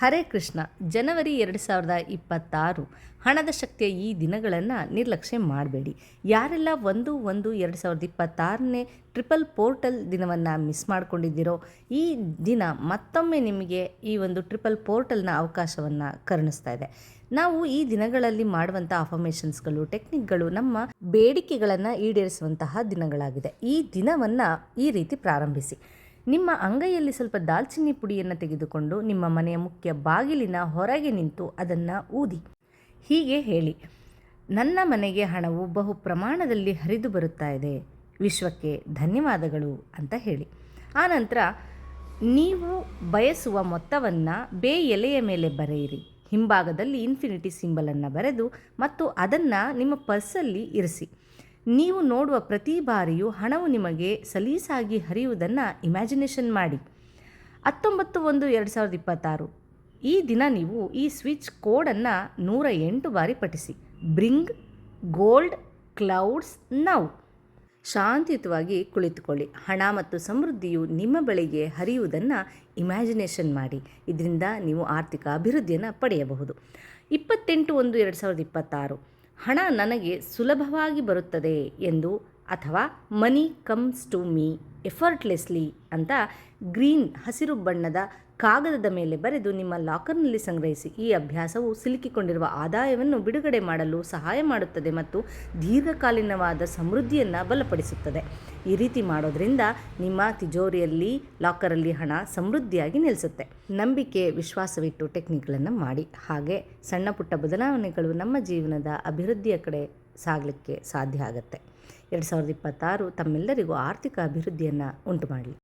ಹರೇ ಕೃಷ್ಣ. ಜನವರಿ 2026 ಹಣದ ಶಕ್ತಿಯ ಈ ದಿನಗಳನ್ನು ನಿರ್ಲಕ್ಷ್ಯ ಮಾಡಬೇಡಿ. ಯಾರೆಲ್ಲ 1/1/2026ನೇ ಟ್ರಿಪಲ್ ಪೋರ್ಟಲ್ ದಿನವನ್ನು ಮಿಸ್ ಮಾಡ್ಕೊಂಡಿದ್ದೀರೋ, ಈ ದಿನ ಮತ್ತೊಮ್ಮೆ ನಿಮಗೆ ಈ ಒಂದು ಟ್ರಿಪಲ್ ಪೋರ್ಟಲ್ನ ಅವಕಾಶವನ್ನು ಕರುಣಿಸ್ತಾ ಇದೆ. ನಾವು ಈ ದಿನಗಳಲ್ಲಿ ಮಾಡುವಂಥ ಅಫರ್ಮೇಷನ್ಸ್ಗಳು, ಟೆಕ್ನಿಕ್ಗಳು ನಮ್ಮ ಬೇಡಿಕೆಗಳನ್ನು ಈಡೇರಿಸುವಂತಹ ದಿನಗಳಾಗಿದೆ. ಈ ದಿನವನ್ನು ಈ ರೀತಿ ಪ್ರಾರಂಭಿಸಿ. ನಿಮ್ಮ ಅಂಗೈಯಲ್ಲಿ ಸ್ವಲ್ಪ ದಾಲ್ಚಿನ್ನಿ ಪುಡಿಯನ್ನು ತೆಗೆದುಕೊಂಡು ನಿಮ್ಮ ಮನೆಯ ಮುಖ್ಯ ಬಾಗಿಲಿನ ಹೊರಗೆ ನಿಂತು ಅದನ್ನು ಊದಿ. ಹೀಗೆ ಹೇಳಿ, ನನ್ನ ಮನೆಗೆ ಹಣವು ಬಹು ಪ್ರಮಾಣದಲ್ಲಿ ಹರಿದು ಬರುತ್ತಾ ಇದೆ, ವಿಶ್ವಕ್ಕೆ ಧನ್ಯವಾದಗಳು ಅಂತ ಹೇಳಿ. ಆನಂತರ ನೀವು ಬಯಸುವ ಮೊತ್ತವನ್ನು ಬೇ ಎಲೆಯ ಮೇಲೆ ಬರೆಯಿರಿ. ಹಿಂಭಾಗದಲ್ಲಿ ಇನ್ಫಿನಿಟಿ ಸಿಂಬಲನ್ನು ಬರೆದು ಮತ್ತು ಅದನ್ನು ನಿಮ್ಮ ಪರ್ಸಲ್ಲಿ ಇರಿಸಿ. ನೀವು ನೋಡುವ ಪ್ರತಿ ಬಾರಿಯೂ ಹಣವು ನಿಮಗೆ ಸಲೀಸಾಗಿ ಹರಿಯುವುದನ್ನು ಇಮ್ಯಾಜಿನೇಷನ್ ಮಾಡಿ. 19/1/2026 ಈ ದಿನ ನೀವು ಈ ಸ್ವಿಚ್ ಕೋಡನ್ನು 108 ಬಾರಿ ಪಠಿಸಿ. Bring gold clouds now. ಶಾಂತಿಯುತವಾಗಿ ಕುಳಿತುಕೊಳ್ಳಿ. ಹಣ ಮತ್ತು ಸಮೃದ್ಧಿಯು ನಿಮ್ಮ ಬಳಿಗೆ ಹರಿಯುವುದನ್ನು ಇಮ್ಯಾಜಿನೇಷನ್ ಮಾಡಿ. ಇದರಿಂದ ನೀವು ಆರ್ಥಿಕ ಅಭಿವೃದ್ಧಿಯನ್ನು ಪಡೆಯಬಹುದು. 28/1/2026 ಹಣ ನನಗೆ ಸುಲಭವಾಗಿ ಬರುತ್ತದೆ ಎಂದು ಅಥವಾ money comes to me effortlessly ಅಂತ ಗ್ರೀನ್ ಹಸಿರು ಬಣ್ಣದ ಕಾಗದದ ಮೇಲೆ ಬರೆದು ನಿಮ್ಮ ಲಾಕರ್ನಲ್ಲಿ ಸಂಗ್ರಹಿಸಿ. ಈ ಅಭ್ಯಾಸವು ಸಿಲುಕಿಕೊಂಡಿರುವ ಆದಾಯವನ್ನು ಬಿಡುಗಡೆ ಮಾಡಲು ಸಹಾಯ ಮಾಡುತ್ತದೆ ಮತ್ತು ದೀರ್ಘಕಾಲೀನವಾದ ಸಮೃದ್ಧಿಯನ್ನು ಬಲಪಡಿಸುತ್ತದೆ. ಈ ರೀತಿ ಮಾಡೋದ್ರಿಂದ ನಿಮ್ಮ ತಿಜೋರಿಯಲ್ಲಿ, ಲಾಕರಲ್ಲಿ ಹಣ ಸಮೃದ್ಧಿಯಾಗಿ ನಿಲ್ಲಿಸುತ್ತೆ. ನಂಬಿಕೆ, ವಿಶ್ವಾಸವಿಟ್ಟು ಟೆಕ್ನಿಕ್ಗಳನ್ನು ಮಾಡಿ. ಹಾಗೆ ಸಣ್ಣ ಪುಟ್ಟ ಬದಲಾವಣೆಗಳು ನಮ್ಮ ಜೀವನದ ಅಭಿವೃದ್ಧಿಯ ಕಡೆ ಸಾಗಲಿಕ್ಕೆ ಸಾಧ್ಯ ಆಗುತ್ತೆ. 2026 ತಮ್ಮೆಲ್ಲರಿಗೂ ಆರ್ಥಿಕ ಅಭಿವೃದ್ಧಿಯನ್ನು ಉಂಟು ಮಾಡಲಿ.